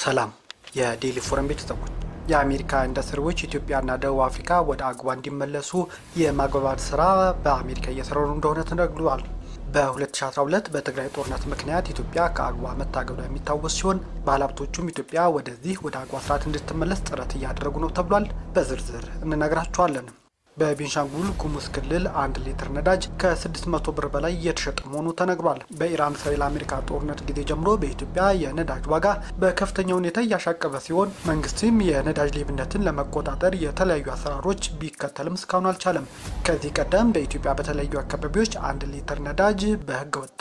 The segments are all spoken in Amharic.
ሰላም የዴሊ ፎረም ቤተሰቦች፣ የአሜሪካ ኢንዱስትሪዎች ኢትዮጵያና ደቡብ አፍሪካ ወደ አግዋ እንዲመለሱ የማግባባት ስራ በአሜሪካ እየሰሩ እንደሆነ ተነግሯል። በ2012 በትግራይ ጦርነት ምክንያት ኢትዮጵያ ከአግዋ መታገዷ የሚታወስ ሲሆን ባለሀብቶቹም ኢትዮጵያ ወደ አግዋ ስርዓት እንድትመለስ ጥረት እያደረጉ ነው ተብሏል። በዝርዝር እንነግራችኋለን። በቤንሻንጉል ጉሙዝ ክልል 1 ሊትር ነዳጅ ከ600 ብር በላይ እየተሸጠ መሆኑ ተነግሯል። በኢራን እስራኤል አሜሪካ ጦርነት ጊዜ ጀምሮ በኢትዮጵያ የነዳጅ ዋጋ በከፍተኛ ሁኔታ እያሻቀበ ሲሆን መንግስትም የነዳጅ ሌብነትን ለመቆጣጠር የተለያዩ አሰራሮች ቢከተልም እስካሁን አልቻለም። ከዚህ ቀደም በኢትዮጵያ በተለያዩ አካባቢዎች 1 ሊትር ነዳጅ በህገወጥ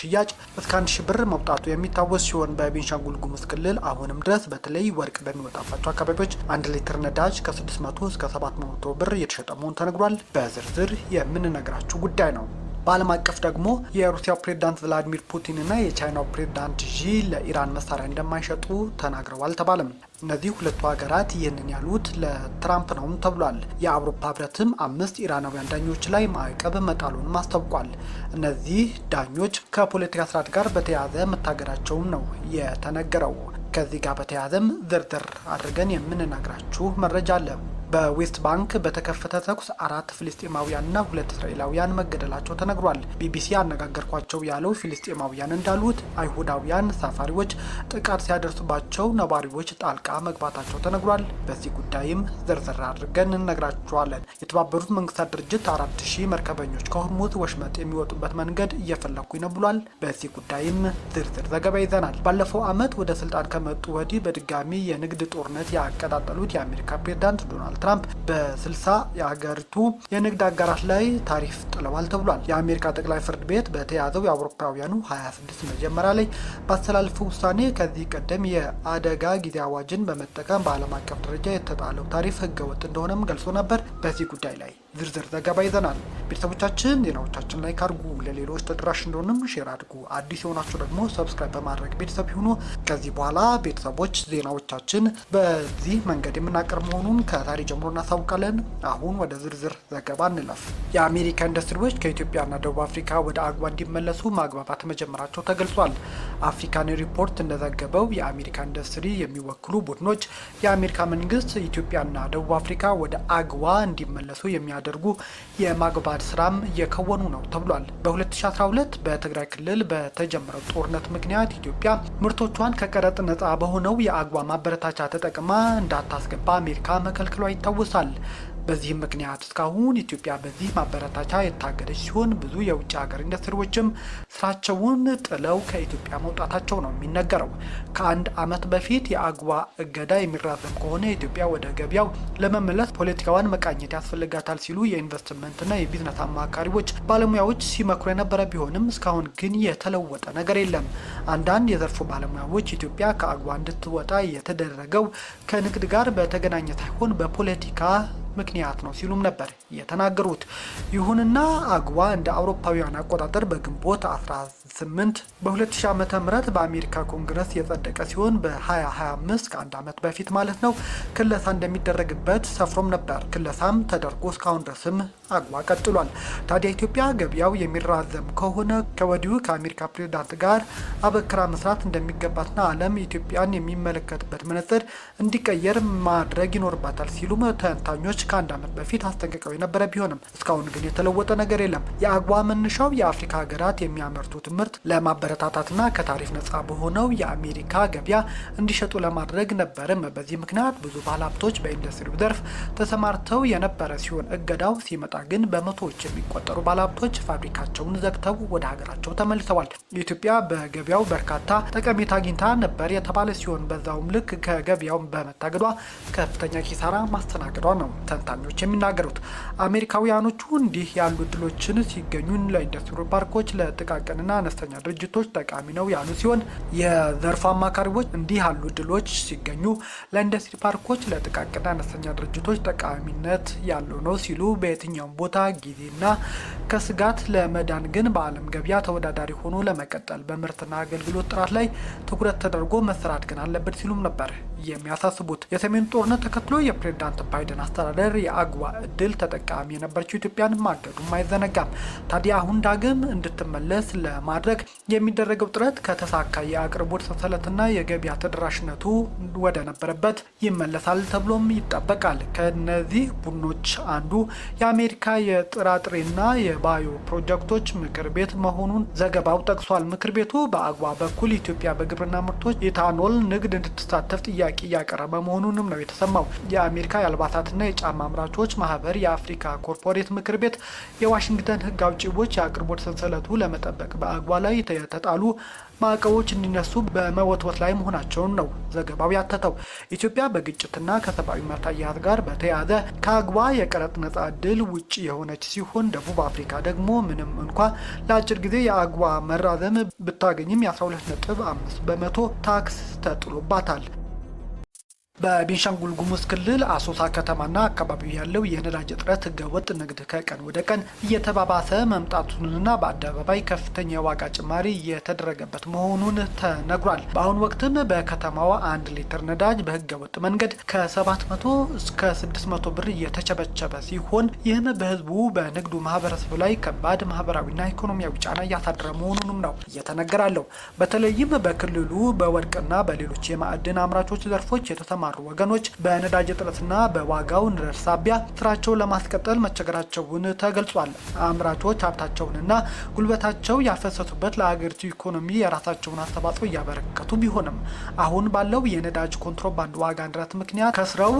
ሽያጭ እስከ 1000 ብር መውጣቱ የሚታወስ ሲሆን በቤንሻንጉል ጉሙዝ ክልል አሁንም ድረስ በተለይ ወርቅ በሚወጣባቸው አካባቢዎች 1 ሊትር ነዳጅ ከ600 እስከ 700 ብር እየተሸጠ መሆኑን ተነግሯል። በዝርዝር የምንነግራችሁ ጉዳይ ነው። በዓለም አቀፍ ደግሞ የሩሲያው ፕሬዝዳንት ቭላዲሚር ፑቲን እና የቻይናው ፕሬዝዳንት ዢ ለኢራን መሳሪያ እንደማይሸጡ ተናግረዋል ተባለም። እነዚህ ሁለቱ ሀገራት ይህንን ያሉት ለትራምፕ ነው ተብሏል። የአውሮፓ ህብረትም 5 ኢራናውያን ዳኞች ላይ ማዕቀብ መጣሉን አስታውቋል። እነዚህ ዳኞች ከፖለቲካ ስርዓት ጋር በተያያዘ መታገዳቸውም ነው የተነገረው። ከዚህ ጋር በተያያዘም ዝርዝር አድርገን የምንነግራችሁ መረጃ አለ። በዌስት ባንክ በተከፈተ ተኩስ 4 ፍልስጤማውያንና 2 እስራኤላውያን መገደላቸው ተነግሯል። ቢቢሲ ያነጋገርኳቸው ያለው ፍልስጤማውያን እንዳሉት አይሁዳውያን ሰፋሪዎች ጥቃት ሲያደርሱባቸው ነዋሪዎች ጣልቃ መግባታቸው ተነግሯል። በዚህ ጉዳይም ዝርዝር አድርገን እንነግራችኋለን። የተባበሩት መንግስታት ድርጅት 4000 መርከበኞች ከሆርሙዝ ወሽመጥ የሚወጡበት መንገድ እየፈለጉኝ ነው ብሏል። በዚህ ጉዳይም ዝርዝር ዘገባ ይዘናል። ባለፈው ዓመት ወደ ስልጣን ከመጡ ወዲህ በድጋሚ የንግድ ጦርነት ያቀጣጠሉት የአሜሪካ ፕሬዝዳንት ዶናልድ ትራምፕ በ60 የሀገሪቱ የንግድ አጋራት ላይ ታሪፍ ጥለዋል ተብሏል። የአሜሪካ ጠቅላይ ፍርድ ቤት በተያዘው የአውሮፓውያኑ 26 መጀመሪያ ላይ ባስተላለፈው ውሳኔ ከዚህ ቀደም የአደጋ ጊዜ አዋጅን በመጠቀም በዓለም አቀፍ ደረጃ የተጣለው ታሪፍ ህገወጥ እንደሆነም ገልጾ ነበር። በዚህ ጉዳይ ላይ ዝርዝር ዘገባ ይዘናል። ቤተሰቦቻችን ዜናዎቻችን ላይ ካርጉ ለሌሎች ተደራሽ እንደሆንም ሼር አድርጉ። አዲስ የሆናችሁ ደግሞ ሰብስክራይብ በማድረግ ቤተሰብ ይሁኑ። ከዚህ በኋላ ቤተሰቦች ዜናዎቻችን በዚህ መንገድ የምናቀርብ መሆኑን ከዛሬ ጀምሮ እናሳውቃለን። አሁን ወደ ዝርዝር ዘገባ እንለፍ። የአሜሪካ ኢንዱስትሪዎች ከኢትዮጵያና ደቡብ አፍሪካ ወደ አግዋ እንዲመለሱ ማግባባት መጀመራቸው ተገልጿል። አፍሪካን ሪፖርት እንደዘገበው የአሜሪካ ኢንዱስትሪ የሚወክሉ ቡድኖች የአሜሪካ መንግስት ኢትዮጵያና ደቡብ አፍሪካ ወደ አግዋ እንዲመለሱ የሚያደርጉ የማግባባት ስራም እየከወኑ ነው ተብሏል። በ2012 በትግራይ ክልል በተጀመረው ጦርነት ምክንያት ኢትዮጵያ ምርቶቿን ከቀረጥ ነጻ በሆነው የአግዋ ማበረታቻ ተጠቅማ እንዳታስገባ አሜሪካ መከልከሏ ይታወሳል። በዚህም ምክንያት እስካሁን ኢትዮጵያ በዚህ ማበረታቻ የታገደች ሲሆን ብዙ የውጭ ሀገር ኢንዱስትሪዎችም ስራቸውን ጥለው ከኢትዮጵያ መውጣታቸው ነው የሚነገረው። ከ1 ዓመት በፊት የአግዋ እገዳ የሚራዘም ከሆነ ኢትዮጵያ ወደ ገበያው ለመመለስ ፖለቲካዋን መቃኘት ያስፈልጋታል ሲሉ የኢንቨስትመንትና የቢዝነስ አማካሪዎች፣ ባለሙያዎች ሲመክሩ የነበረ ቢሆንም እስካሁን ግን የተለወጠ ነገር የለም። አንዳንድ የዘርፉ ባለሙያዎች ኢትዮጵያ ከአግዋ እንድትወጣ የተደረገው ከንግድ ጋር በተገናኘ ሳይሆን በፖለቲካ ምክንያት ነው ሲሉም ነበር የተናገሩት። ይሁንና አግዋ እንደ አውሮፓውያን አቆጣጠር በግንቦት 18 በ2000 ዓመተ ምህረት በአሜሪካ ኮንግረስ የጸደቀ ሲሆን በ2025 ከአንድ ዓመት በፊት ማለት ነው ክለሳ እንደሚደረግበት ሰፍሮም ነበር። ክለሳም ተደርጎ እስካሁን ድረስም አግዋ ቀጥሏል። ታዲያ ኢትዮጵያ ገበያው የሚራዘም ከሆነ ከወዲሁ ከአሜሪካ ፕሬዝዳንት ጋር አበክራ መስራት እንደሚገባትና ዓለም ኢትዮጵያን የሚመለከትበት መነጽር እንዲቀየር ማድረግ ይኖርባታል ሲሉም ተንታኞች ከአንድ ዓመት በፊት አስጠንቅቀው የነበረ ቢሆንም እስካሁን ግን የተለወጠ ነገር የለም። የአግዋ መነሻው የአፍሪካ ሀገራት የሚያመርቱት ምርት ለማበረታታትና ከታሪፍ ነጻ በሆነው የአሜሪካ ገበያ እንዲሸጡ ለማድረግ ነበርም። በዚህ ምክንያት ብዙ ባለሀብቶች በኢንዱስትሪው ዘርፍ ተሰማርተው የነበረ ሲሆን እገዳው ሲመጣ ግን በመቶዎች የሚቆጠሩ ባለሀብቶች ፋብሪካቸውን ዘግተው ወደ ሀገራቸው ተመልሰዋል። ኢትዮጵያ በገበያው በርካታ ጠቀሜታ አግኝታ ነበር የተባለ ሲሆን በዛውም ልክ ከገበያው በመታገዷ ከፍተኛ ኪሳራ ማስተናገዷ ነው ተንታኞች የሚናገሩት። አሜሪካውያኖቹ እንዲህ ያሉ እድሎችን ሲገኙ ለኢንዱስትሪ ፓርኮች፣ ለጥቃቅንና አነስተኛ ድርጅቶች ጠቃሚ ነው ያሉ ሲሆን የዘርፉ አማካሪዎች እንዲህ ያሉ እድሎች ሲገኙ ለኢንዱስትሪ ፓርኮች፣ ለጥቃቅንና አነስተኛ ድርጅቶች ጠቃሚነት ያለው ነው ሲሉ በየትኛውም ቦታ ጊዜና ከስጋት ለመዳን ግን በዓለም ገበያ ተወዳዳሪ ሆኖ ለመቀጠል በምርትና አገልግሎት ጥራት ላይ ትኩረት ተደርጎ መሰራት ግን አለበት ሲሉም ነበር የሚያሳስቡት። የሰሜኑ ጦርነት ተከትሎ የፕሬዝዳንት ባይደን አስተዳደር የአግዋ እድል ተጠቃሚ የነበረችው ኢትዮጵያን ማገዱም አይዘነጋም። ታዲያ አሁን ዳግም እንድትመለስ ለማድረግ የሚደረገው ጥረት ከተሳካ የአቅርቦት ሰንሰለትና የገበያ ተደራሽነቱ ወደ ነበረበት ይመለሳል ተብሎም ይጠበቃል። ከነዚህ ቡድኖች አንዱ የአሜሪካ የጥራጥሬና የባዮ ፕሮጀክቶች ምክር ቤት መሆኑን ዘገባው ጠቅሷል። ምክር ቤቱ በአግዋ በኩል ኢትዮጵያ በግብርና ምርቶች የኢታኖል ንግድ እንድትሳተፍ ጥያቄ እያቀረበ መሆኑንም ነው የተሰማው። የአሜሪካ የአልባሳትና የጫማ አምራቾች ማህበር የአፍሪካ ኮርፖሬት ምክር ቤት የዋሽንግተን ህግ አውጪዎች የአቅርቦት ሰንሰለቱ ለመጠበቅ በአግዋ ላይ የተጣሉ ማዕቀቦች እንዲነሱ በመወትወት ላይ መሆናቸውን ነው ዘገባው ያተተው። ኢትዮጵያ በግጭትና ከሰብአዊ መብት አያያዝ ጋር በተያያዘ ከአግዋ የቀረጥ ነጻ እድል ውጭ የሆነች ሲሆን ደቡብ አፍሪካ ደግሞ ምንም እንኳ ለአጭር ጊዜ የአግዋ መራዘም ብታገኝም የ12.5 በመቶ ታክስ ተጥሎባታል። በቤንሻንጉል ጉሙዝ ክልል አሶሳ ከተማና አካባቢው ያለው የነዳጅ እጥረት ህገወጥ ንግድ ከቀን ወደ ቀን እየተባባሰ መምጣቱንና በአደባባይ ከፍተኛ የዋጋ ጭማሪ እየተደረገበት መሆኑን ተነግሯል። በአሁኑ ወቅትም በከተማዋ 1 ሊትር ነዳጅ በህገወጥ መንገድ ከ700 እስከ 600 ብር እየተቸበቸበ ሲሆን ይህም በህዝቡ በንግዱ ማህበረሰቡ ላይ ከባድ ማህበራዊና ኢኮኖሚያዊ ጫና እያሳደረ መሆኑንም ነው እየተነገራለው። በተለይም በክልሉ በወርቅና በሌሎች የማዕድን አምራቾች ዘርፎች የተሰማሩ ወገኖች በነዳጅ እጥረትና በዋጋው ንረት ሳቢያ ስራቸውን ለማስቀጠል መቸገራቸውን ተገልጿል። አምራቾች ሀብታቸውንና ጉልበታቸው ያፈሰሱበት ለሀገሪቱ ኢኮኖሚ የራሳቸውን አስተዋጽኦ እያበረከቱ ቢሆንም አሁን ባለው የነዳጅ ኮንትሮባንድ ዋጋ ንረት ምክንያት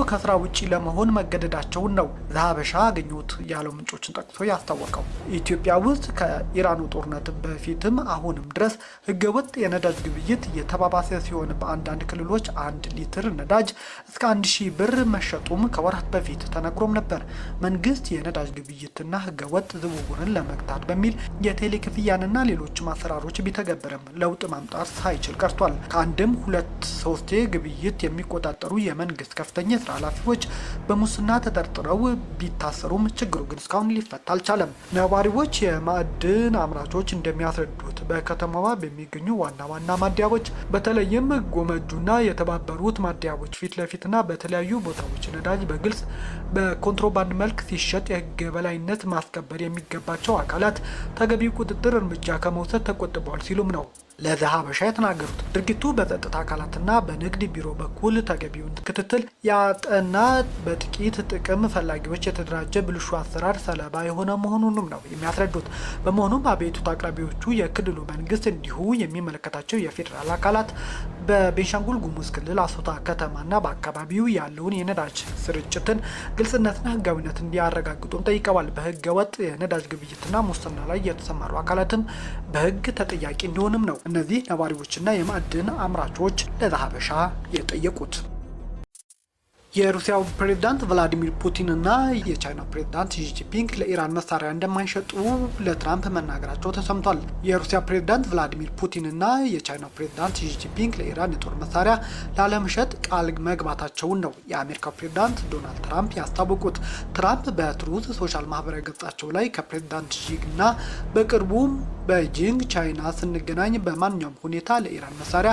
ከስራ ውጪ ለመሆን መገደዳቸውን ነው ዘሀበሻ አገኙት ያለው ምንጮችን ጠቅሶ ያስታወቀው። ኢትዮጵያ ውስጥ ከኢራኑ ጦርነት በፊትም አሁንም ድረስ ህገወጥ የነዳጅ ግብይት እየተባባሰ ሲሆን በአንዳንድ ክልሎች 1 ሊትር ነዳጅ እስከ 1000 ብር መሸጡም ከወራት በፊት ተነግሮም ነበር። መንግስት የነዳጅ ግብይትና ህገወጥ ዝውውርን ለመግታት በሚል የቴሌ ክፍያንና ሌሎች አሰራሮች ቢተገበረም ለውጥ ማምጣት ሳይችል ቀርቷል። ከአንድም 2-3 ግብይት የሚቆጣጠሩ የመንግስት ከፍተኛ የስራ ኃላፊዎች በሙስና ተጠርጥረው ቢታሰሩም ችግሩ ግን እስካሁን ሊፈታ አልቻለም። ነዋሪዎች የማዕድን አምራቾች እንደሚያስረዱት በከተማዋ በሚገኙ ዋና ዋና ማደያዎች በተለይም ጎመጁና የተባበሩት ማደያዎች ፊት ለፊትና በተለያዩ ቦታዎች ነዳጅ በግልጽ በኮንትሮባንድ መልክ ሲሸጥ የህግ የበላይነት ማስከበር የሚገባቸው አካላት ተገቢው ቁጥጥር እርምጃ ከመውሰድ ተቆጥበዋል ሲሉም ነው ለዘሀበሻ የተናገሩት። ድርጊቱ በጸጥታ አካላትና በንግድ ቢሮ በኩል ተገቢውን ክትትል ያጠና በጥቂት ጥቅም ፈላጊዎች የተደራጀ ብልሹ አሰራር ሰለባ የሆነ መሆኑንም ነው የሚያስረዱት። በመሆኑም አቤቱታ አቅራቢዎቹ የክልሉ መንግስት እንዲሁ የሚመለከታቸው የፌዴራል አካላት በቤንሻንጉል ጉሙዝ ክልል አሶሳ ከተማና በአካባቢው ያለውን የነዳጅ ስርጭትን ግልጽነትና ህጋዊነት እንዲያረጋግጡም ጠይቀዋል። በህገ ወጥ የነዳጅ ግብይትና ሙስና ላይ የተሰማሩ አካላትም በህግ ተጠያቂ እንዲሆንም ነው እነዚህ ነዋሪዎችና የማዕድን አምራቾች ለዘሀበሻ የጠየቁት። የሩሲያው ፕሬዝዳንት ቭላዲሚር ፑቲን እና የቻይናው ፕሬዝዳንት ሺ ጂንፒንግ ለኢራን መሳሪያ እንደማይሸጡ ለትራምፕ መናገራቸው ተሰምቷል። የሩሲያ ፕሬዝዳንት ቭላዲሚር ፑቲን እና የቻይናው ፕሬዝዳንት ሺ ጂንፒንግ ለኢራን የጦር መሳሪያ ላለመሸጥ ቃል መግባታቸውን ነው የአሜሪካው ፕሬዝዳንት ዶናልድ ትራምፕ ያስታወቁት። ትራምፕ በትሩዝ ሶሻል ማህበራዊ ገጻቸው ላይ ከፕሬዝዳንት ሺ እና በቅርቡም ቤጂንግ ቻይና ስንገናኝ በማንኛውም ሁኔታ ለኢራን መሳሪያ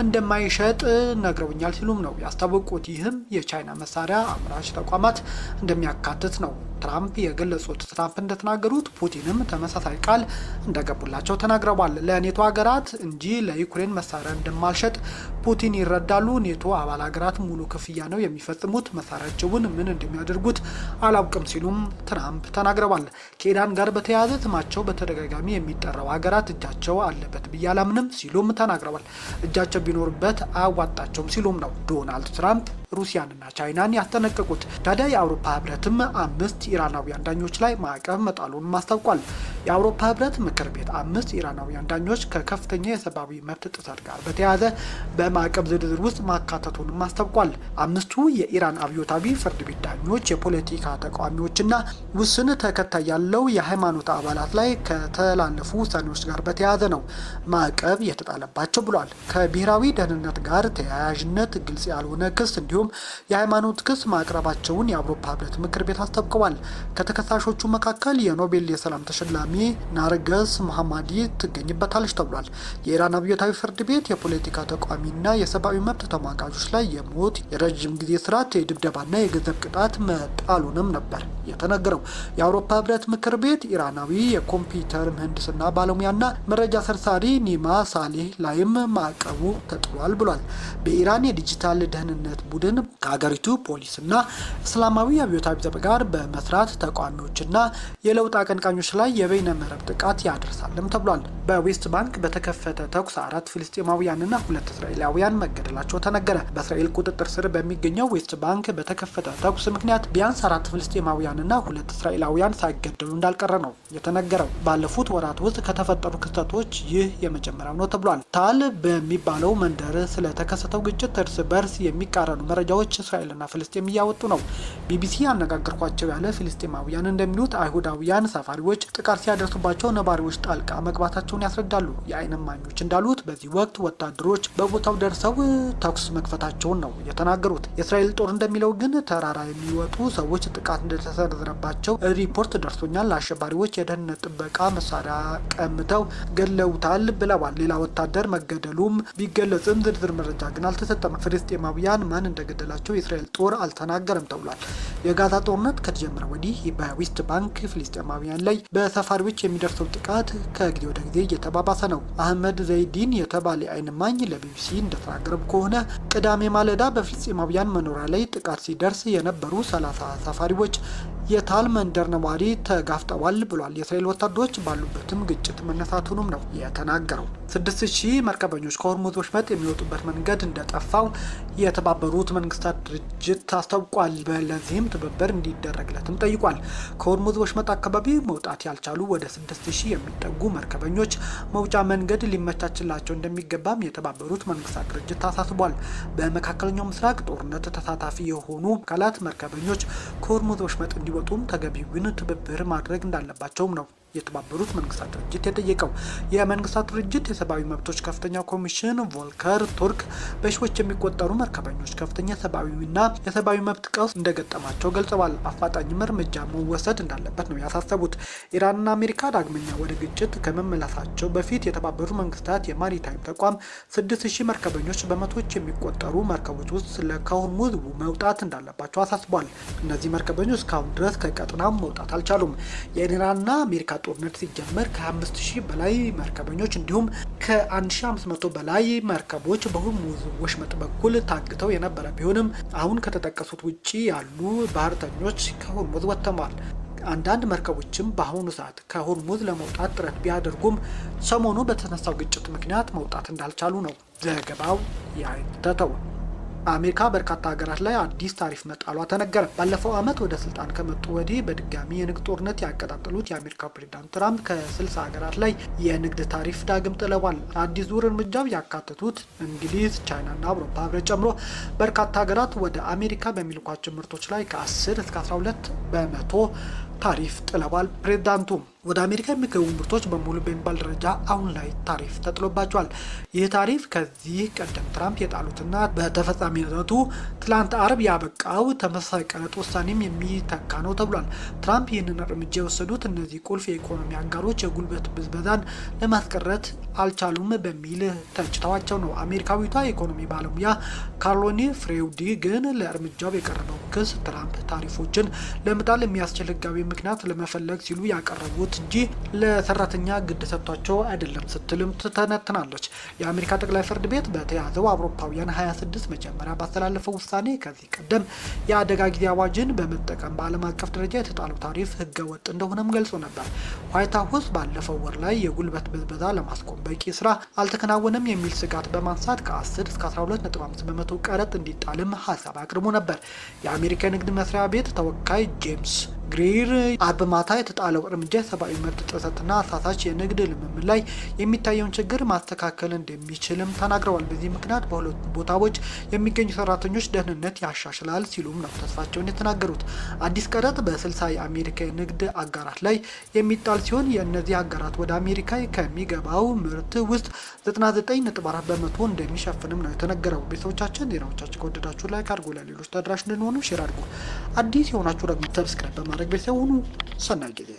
እንደማይሸጥ ነግረውኛል ሲሉም ነው ያስታወቁት። ይህም የቻይና መሳሪያ አምራች ተቋማት እንደሚያካትት ነው ትራምፕ የገለጹት። ትራምፕ እንደተናገሩት ፑቲንም ተመሳሳይ ቃል እንደገቡላቸው ተናግረዋል። ለኔቶ ሀገራት እንጂ ለዩክሬን መሳሪያ እንደማልሸጥ ፑቲን ይረዳሉ። ኔቶ አባል ሀገራት ሙሉ ክፍያ ነው የሚፈጽሙት፣ መሳሪያቸውን ምን እንደሚያደርጉት አላውቅም ሲሉም ትራምፕ ተናግረዋል። ከኢራን ጋር በተያያዘ ስማቸው በተደጋጋሚ የሚጠራው ሀገራት እጃቸው አለበት ብዬ አላምንም ሲሉም ተናግረዋል። እጃቸው ቢኖርበት አያዋጣቸውም ሲሉም ነው ዶናልድ ትራምፕ ሩሲያንና ቻይናን ያስጠነቀቁት። ታዲያ የአውሮፓ ህብረትም 5 ኢራናውያን ዳኞች ላይ ማዕቀብ መጣሉን አስታውቋል። የአውሮፓ ህብረት ምክር ቤት 5 ኢራናውያን ዳኞች ከከፍተኛ የሰብአዊ መብት ጥሰት ጋር በተያያዘ በማዕቀብ ዝርዝር ውስጥ ማካተቱንም አስታውቋል። 5ቱ የኢራን አብዮታዊ ፍርድ ቤት ዳኞች የፖለቲካ ተቃዋሚዎችና ውስን ተከታይ ያለው የሃይማኖት አባላት ላይ ከተላለፉ ውሳኔዎች ጋር በተያያዘ ነው ማዕቀብ የተጣለባቸው ብሏል። ከብሔራዊ ደህንነት ጋር ተያያዥነት ግልጽ ያልሆነ ክስ እንዲሁም የሃይማኖት ክስ ማቅረባቸውን የአውሮፓ ህብረት ምክር ቤት አስታውቀዋል። ከተከሳሾቹ መካከል የኖቤል የሰላም ተሸላሚ ተቃዋሚ ናርገስ መሐማዲ ትገኝበታለች ተብሏል። የኢራን አብዮታዊ ፍርድ ቤት የፖለቲካ ተቃዋሚና የሰብአዊ መብት ተሟጋቾች ላይ የሞት የረዥም ጊዜ እስራት የድብደባና የገንዘብ ቅጣት መጣሉንም ነበር የተነገረው። የአውሮፓ ህብረት ምክር ቤት ኢራናዊ የኮምፒውተር ምህንድስና ባለሙያና መረጃ ሰርሳሪ ኒማ ሳሌህ ላይም ማዕቀቡ ተጥሏል ብሏል። በኢራን የዲጂታል ደህንነት ቡድን ከሀገሪቱ ፖሊስና እስላማዊ አብዮታዊ ዘብ ጋር በመስራት ተቃዋሚዎችና የለውጥ አቀንቃኞች ላይ የበይነ መረብ ጥቃት ያደርሳልም ተብሏል። በዌስት ባንክ በተከፈተ ተኩስ 4 ፍልስጤማውያንና 2 እስራኤላውያን መገደላቸው ተነገረ። በእስራኤል ቁጥጥር ስር በሚገኘው ዌስት ባንክ በተከፈተ ተኩስ ምክንያት ቢያንስ 4 ፍልስጤማውያንና 2 እስራኤላውያን ሳይገደሉ እንዳልቀረ ነው የተነገረው። ባለፉት ወራት ውስጥ ከተፈጠሩ ክስተቶች ይህ የመጀመሪያው ነው ተብሏል። ታል በሚባለው መንደር ስለተከሰተው ግጭት እርስ በርስ የሚቃረኑ መረጃዎች እስራኤልና ፍልስጤም እያወጡ ነው። ቢቢሲ ያነጋገርኳቸው ያለ ፍልስጤማውያን እንደሚሉት አይሁዳውያን ሰፋሪዎች ጥቃት ሲያደርሱባቸው ነባሪዎች ጣልቃ መግባታቸውን ያስረዳሉ። የዓይን እማኞች እንዳሉት በዚህ ወቅት ወታደሮች በቦታው ደርሰው ተኩስ መክፈታቸውን ነው የተናገሩት። የእስራኤል ጦር እንደሚለው ግን ተራራ የሚወጡ ሰዎች ጥቃት እንደተሰነዘረባቸው ሪፖርት ደርሶኛል፣ አሸባሪዎች የደህንነት ጥበቃ መሳሪያ ቀምተው ገለውታል ብለዋል። ሌላ ወታደር መገደሉም ቢገለጽም ዝርዝር መረጃ ግን አልተሰጠም። ፍልስጤማውያን ማን እንደገደላቸው የእስራኤል ጦር አልተናገረም ተብሏል። የጋዛ ጦርነት ከተጀመረ ወዲህ በዌስት ባንክ ፍልስጤማውያን ላይ በሰፋሪዎች የሚደርሰው ጥቃት ከጊዜ ወደ ጊዜ እየተባባሰ ነው። አህመድ ዘይዲን የተባለ የዓይን እማኝ ለቢቢሲ እንደተናገረው ከሆነ ቅዳሜ ማለዳ በፍልስጤማውያን መኖሪያ ላይ ጥቃት ሲደርስ የነበሩ 30 ሰፋሪዎች የታል መንደር ነዋሪ ተጋፍጠዋል ብሏል። የእስራኤል ወታደሮች ባሉበትም ግጭት መነሳቱንም ነው የተናገረው። 6000 መርከበኞች ከሆርሙዝ ወሽመጥ የሚወጡበት መንገድ እንደጠፋው የተባበሩት መንግስታት ድርጅት አስታውቋል። ለዚህም ትብብር እንዲደረግለትም ጠይቋል። ከሆርሙዝ ወሽመጥ አካባቢ መውጣት ያልቻሉ ወደ 6000 የሚጠጉ መርከበኞች መውጫ መንገድ ሊመቻችላቸው እንደሚገባም የተባበሩት መንግስታት ድርጅት አሳስቧል። በመካከለኛው ምስራቅ ጦርነት ተሳታፊ የሆኑ አካላት መርከበኞች ከሆርሙዝ ወሽመጥ እንዲወጡም ተገቢውን ትብብር ማድረግ እንዳለባቸውም ነው የተባበሩት መንግስታት ድርጅት የጠየቀው። የመንግስታት ድርጅት የሰብአዊ መብቶች ከፍተኛ ኮሚሽን ቮልከር ቱርክ በሺዎች የሚቆጠሩ መርከበኞች ከፍተኛ ሰብአዊና የሰብአዊ መብት ቀውስ እንደገጠማቸው ገልጸዋል። አፋጣኝም እርምጃ መወሰድ እንዳለበት ነው ያሳሰቡት። ኢራንና አሜሪካ ዳግመኛ ወደ ግጭት ከመመለሳቸው በፊት የተባበሩት መንግስታት የማሪታይም ተቋም 6000 መርከበኞች በመቶዎች የሚቆጠሩ መርከቦች ውስጥ ከሆርሙዝ መውጣት እንዳለባቸው አሳስቧል። እነዚህ መርከበኞች እስካሁን ድረስ ከቀጠናው መውጣት አልቻሉም። የኢራንና አሜሪካ ጦርነት ሲጀመር ከ5000 በላይ መርከበኞች እንዲሁም ከ1500 በላይ መርከቦች በሆርሙዝ ወሽመጥ በኩል ታግተው የነበረ ቢሆንም አሁን ከተጠቀሱት ውጪ ያሉ ባህርተኞች ከሆርሙዝ ወጥተዋል። አንዳንድ መርከቦችም በአሁኑ ሰዓት ከሆርሙዝ ለመውጣት ጥረት ቢያደርጉም ሰሞኑ በተነሳው ግጭት ምክንያት መውጣት እንዳልቻሉ ነው ዘገባው ያተተው። አሜሪካ በርካታ ሀገራት ላይ አዲስ ታሪፍ መጣሏ ተነገረ። ባለፈው ዓመት ወደ ስልጣን ከመጡ ወዲህ በድጋሚ የንግድ ጦርነት ያቀጣጠሉት የአሜሪካው ፕሬዝዳንት ትራምፕ ከ60 ሀገራት ላይ የንግድ ታሪፍ ዳግም ጥለዋል። አዲስ ዙር እርምጃው ያካተቱት እንግሊዝ፣ ቻይናና አውሮፓ ህብረት ጨምሮ በርካታ ሀገራት ወደ አሜሪካ በሚልኳቸው ምርቶች ላይ ከ10 እስከ 12 በመቶ ታሪፍ ጥለዋል። ፕሬዝዳንቱ ወደ አሜሪካ የሚገቡ ምርቶች በሙሉ በሚባል ደረጃ አሁን ላይ ታሪፍ ተጥሎባቸዋል። ይህ ታሪፍ ከዚህ ቀደም ትራምፕ የጣሉትና በተፈጻሚነቱ ትላንት አርብ ያበቃው ተመሳሳይ ቀረጥ ውሳኔም የሚተካ ነው ተብሏል። ትራምፕ ይህንን እርምጃ የወሰዱት እነዚህ ቁልፍ የኢኮኖሚ አጋሮች የጉልበት ብዝበዛን ለማስቀረት አልቻሉም በሚል ተችተዋቸው ነው። አሜሪካዊቷ የኢኮኖሚ ባለሙያ ካሮሊን ፍሬውዲ ግን ለእርምጃው የቀረበው ክስ ትራምፕ ታሪፎችን ለመጣል የሚያስችል ህጋዊ ምክንያት ለመፈለግ ሲሉ ያቀረቡት እንጂ ለሰራተኛ ግድ ሰጥቷቸው አይደለም ስትልም ትተነትናለች። የአሜሪካ ጠቅላይ ፍርድ ቤት በተያዘው አውሮፓውያን 26 መጀመሪያ ባስተላለፈው ውሳኔ ከዚህ ቀደም የአደጋ ጊዜ አዋጅን በመጠቀም በዓለም አቀፍ ደረጃ የተጣለው ታሪፍ ህገ ወጥ እንደሆነም ገልጾ ነበር። ዋይት ሀውስ ባለፈው ወር ላይ የጉልበት ብዝበዛ ለማስቆም በቂ ስራ አልተከናወነም የሚል ስጋት በማንሳት ከ10 እስከ 12.5 በመቶ ቀረጥ እንዲጣልም ሀሳብ አቅርቦ ነበር። የአሜሪካ ንግድ መስሪያ ቤት ተወካይ ጄምስ ግሪር አርብ ማታ የተጣለው እርምጃ የሰብአዊ መብት ጥሰትና አሳሳች የንግድ ልምምድ ላይ የሚታየውን ችግር ማስተካከል እንደሚችልም ተናግረዋል። በዚህ ምክንያት በሁለቱ ቦታዎች የሚገኙ ሰራተኞች ደህንነት ያሻሽላል ሲሉም ነው ተስፋቸውን የተናገሩት። አዲስ ቀረጥ በ60 የአሜሪካ የንግድ አጋራት ላይ የሚጣል ሲሆን የእነዚህ አጋራት ወደ አሜሪካ ከሚገባው ምርት ውስጥ 99.4 በመቶ እንደሚሸፍንም ነው የተነገረው። ቤተሰቦቻችን ዜናዎቻችን ከወደዳችሁ ላይክ አድርጉ፣ ለሌሎች ተደራሽ እንድንሆኑ ሼር አድርጉ። አዲስ የሆናችሁ ደግሞ ሰብስክራይብ በማድረግ ቤተሰብ ሁኑ። ሰናይ ጊዜ